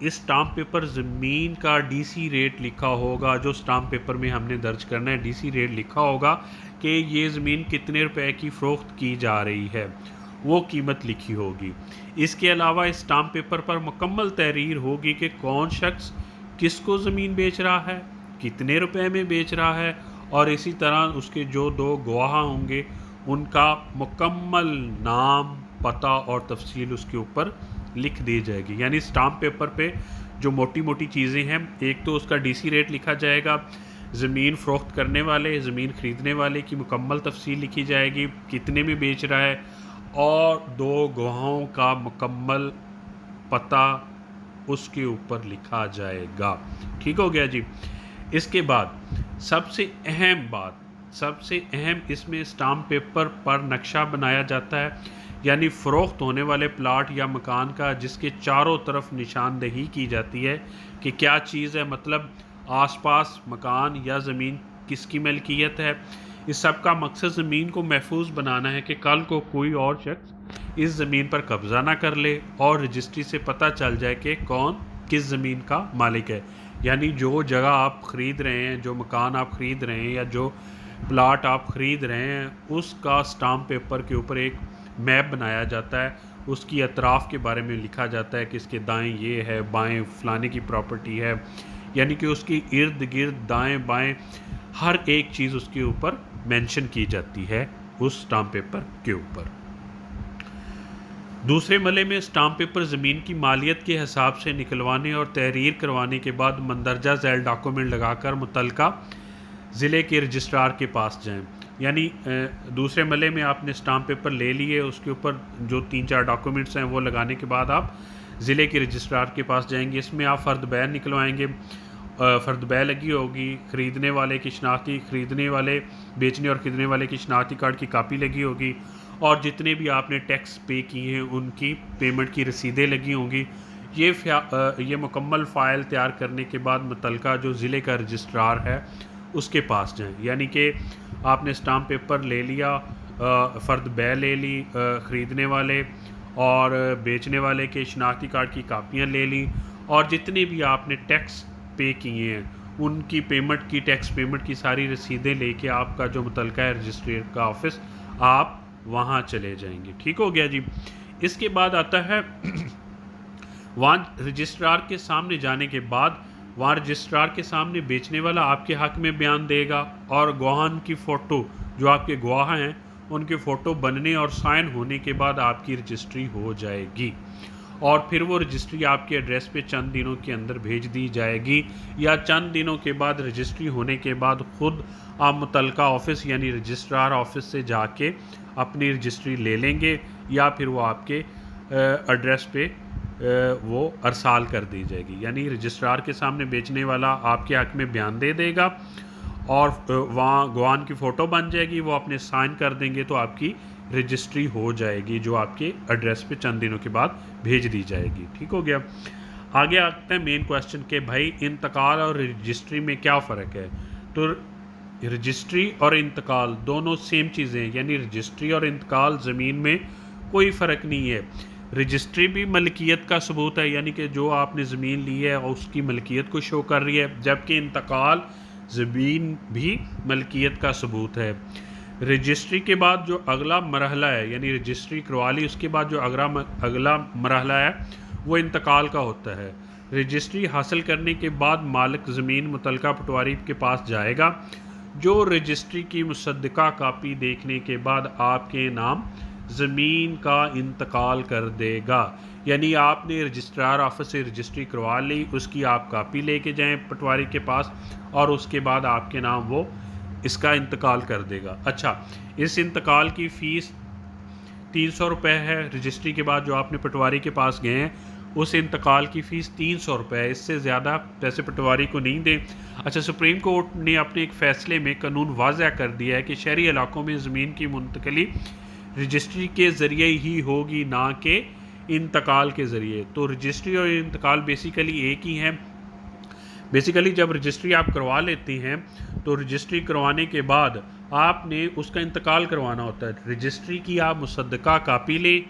اس stamp paper زمین کا D C rate لکھا ہوگا، جو اسٹامپ پیپر میں ہم نے درج کرنا ہے ڈی سی ریٹ لکھا ہوگا کہ یہ زمین کتنے روپے کی فروخت کی جا رہی ہے، وہ قیمت لکھی ہوگی۔ اس کے علاوہ اس اسٹامپ پیپر پر مکمل تحریر ہوگی کہ کون شخص کس کو زمین بیچ رہا ہے، کتنے روپے میں بیچ رہا ہے، اور اسی طرح اس کے جو 2 گواہ ہوں گے ان کا مکمل نام، پتہ اور تفصیل اس کے اوپر لکھ دی جائے گی۔ یعنی اسٹامپ پیپر پہ جو موٹی موٹی چیزیں ہیں، ایک تو اس کا ڈی سی ریٹ لکھا جائے گا، زمین فروخت کرنے والے، زمین خریدنے والے کی مکمل تفصیل لکھی جائے گی، کتنے میں بیچ رہا ہے، اور 2 گواہوں کا مکمل پتہ اس کے اوپر لکھا جائے گا۔ ٹھیک ہو گیا جی۔ اس کے بعد سب سے اہم اس میں اسٹامپ پیپر پر نقشہ بنایا جاتا ہے، یعنی فروخت ہونے والے پلاٹ یا مکان کا، جس کے چاروں طرف نشاندہی کی جاتی ہے کہ کیا چیز ہے، مطلب آس پاس مکان یا زمین کس کی ملکیت ہے۔ اس سب کا مقصد زمین کو محفوظ بنانا ہے کہ کل کو کوئی اور شخص اس زمین پر قبضہ نہ کر لے اور رجسٹری سے پتہ چل جائے کہ کون کس زمین کا مالک ہے۔ یعنی جو جگہ آپ خرید رہے ہیں، جو مکان آپ خرید رہے ہیں، یا جو پلاٹ آپ خرید رہے ہیں، اس کا اسٹامپ پیپر کے اوپر ایک میپ بنایا جاتا ہے، اس کی اطراف کے بارے میں لکھا جاتا ہے کہ اس کے دائیں یہ ہے، بائیں فلانے کی پراپرٹی ہے، یعنی کہ اس کی ارد گرد دائیں بائیں ہر ایک چیز اس کے اوپر مینشن کی جاتی ہے اس اسٹامپ پیپر کے اوپر۔ دوسرے مرحلے میں اسٹامپ پیپر زمین کی مالیت کے حساب سے نکلوانے اور تحریر کروانے کے بعد مندرجہ ذیل ڈاکومنٹ لگا کر متعلقہ ضلع کے رجسٹرار کے پاس جائیں۔ یعنی دوسرے مرحلے میں آپ نے اسٹامپ پیپر لے لیے، اس کے اوپر جو 3-4 ڈاکومنٹس ہیں وہ لگانے کے بعد آپ ضلع کے رجسٹرار کے پاس جائیں گے۔ اس میں آپ فرد بیع نکلوائیں گے، فرد بیع لگی ہوگی، خریدنے والے کی شناختی، خریدنے والے، بیچنے اور خریدنے والے کی شناختی کارڈ کی کاپی لگی ہوگی، اور جتنے بھی آپ نے ٹیکس پے کیے ہیں ان کی پیمنٹ کی رسیدیں لگی ہوں گی۔ یہ مکمل فائل تیار کرنے کے بعد متعلقہ جو ضلع کا رجسٹرار ہے اس کے پاس جائیں۔ یعنی کہ آپ نے اسٹامپ پیپر لے لیا، فرد بیع لے لی، خریدنے والے اور بیچنے والے کے شناختی کارڈ کی کاپیاں لے لی، اور جتنے بھی آپ نے ٹیکس پے کیے ہیں ان کی پیمنٹ کی، ٹیکس پیمنٹ کی ساری رسیدیں لے کے آپ کا جو متعلقہ ہے رجسٹری کا آفس، آپ وہاں چلے جائیں گے۔ ٹھیک ہو گیا جی۔ اس کے بعد آتا ہے وہاں رجسٹرار کے سامنے جانے کے بعد، وہاں رجسٹرار کے سامنے بیچنے والا آپ کے حق میں بیان دے گا، اور گواہان کی فوٹو، جو آپ کے گواہ ہیں ان کے فوٹو بننے اور سائن ہونے کے بعد آپ کی رجسٹری ہو جائے گی، اور پھر وہ رجسٹری آپ کے ایڈریس پہ چند دنوں کے اندر بھیج دی جائے گی، یا چند دنوں کے بعد رجسٹری ہونے کے بعد خود آپ متعلقہ آفس یعنی رجسٹرار آفس سے جا کے اپنی رجسٹری لے لیں گے، یا پھر وہ آپ کے ایڈریس پہ وہ ارسال کر دی جائے گی۔ یعنی رجسٹرار کے سامنے بیچنے والا آپ کے حق میں بیان دے دے گا، اور وہاں گواہان کی فوٹو بن جائے گی، وہ اپنے سائن کر دیں گے تو آپ کی رجسٹری ہو جائے گی، جو آپ کے ایڈریس پہ چند دنوں کے بعد بھیج دی جائے گی۔ ٹھیک ہو گیا۔ آگے آتے ہیں مین کویسچن کہ بھائی انتقال اور رجسٹری میں کیا فرق ہے؟ تو رجسٹری اور انتقال دونوں سیم چیزیں ہیں، یعنی رجسٹری اور انتقال زمین میں کوئی فرق نہیں ہے۔ رجسٹری بھی ملکیت کا ثبوت ہے، یعنی کہ جو آپ نے زمین لی ہے اس کی ملکیت کو شو کر رہی ہے، جبکہ انتقال زمین بھی ملکیت کا ثبوت ہے۔ رجسٹری کے بعد جو اگلا مرحلہ ہے، یعنی رجسٹری کروا لی، اس کے بعد جو اگلا مرحلہ ہے وہ انتقال کا ہوتا ہے۔ رجسٹری حاصل کرنے کے بعد مالک زمین متعلقہ پٹواری کے پاس جائے گا، جو رجسٹری کی مصدقہ کاپی دیکھنے کے بعد آپ کے نام زمین کا انتقال کر دے گا۔ یعنی آپ نے رجسٹرار آفس سے رجسٹری کروا لی، اس کی آپ کاپی لے کے جائیں پٹواری کے پاس، اور اس کے بعد آپ کے نام وہ اس کا انتقال کر دے گا۔ اچھا، اس انتقال کی فیس 300 روپے ہے۔ رجسٹری کے بعد جو آپ نے پٹواری کے پاس گئے ہیں اس انتقال کی فیس 300 روپے ہے، اس سے زیادہ پیسے پٹواری کو نہیں دیں۔ اچھا، سپریم کورٹ نے اپنے ایک فیصلے میں قانون واضح کر دیا ہے کہ شہری علاقوں میں زمین کی منتقلی رجسٹری کے ذریعے ہی ہوگی، نہ کہ انتقال کے ذریعے۔ تو رجسٹری اور انتقال بیسیکلی ایک ہی ہیں۔ بیسیکلی جب رجسٹری آپ کروا لیتے ہیں تو رجسٹری کروانے کے بعد آپ نے اس کا انتقال کروانا ہوتا ہے۔ رجسٹری کی آپ مصدقہ کاپی لیں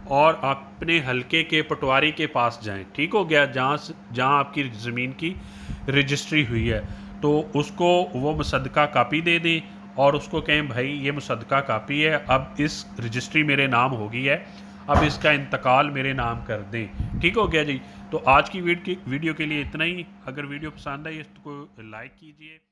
اور اپنے حلقے کے پٹواری کے پاس جائیں، ٹھیک ہو گیا، جہاں آپ کی زمین کی رجسٹری ہوئی ہے، تو اس کو وہ مصدقہ کاپی دے دیں اور اس کو کہیں بھائی یہ مصدقہ کاپی ہے، اب اس رجسٹری میرے نام ہوگی ہے، اب اس کا انتقال میرے نام کر دیں، ٹھیک ہو گیا جی۔ تو آج کی ویڈیو کے لیے اتنا ہی، اگر ویڈیو پسند آئی تو کو لائک کیجئے۔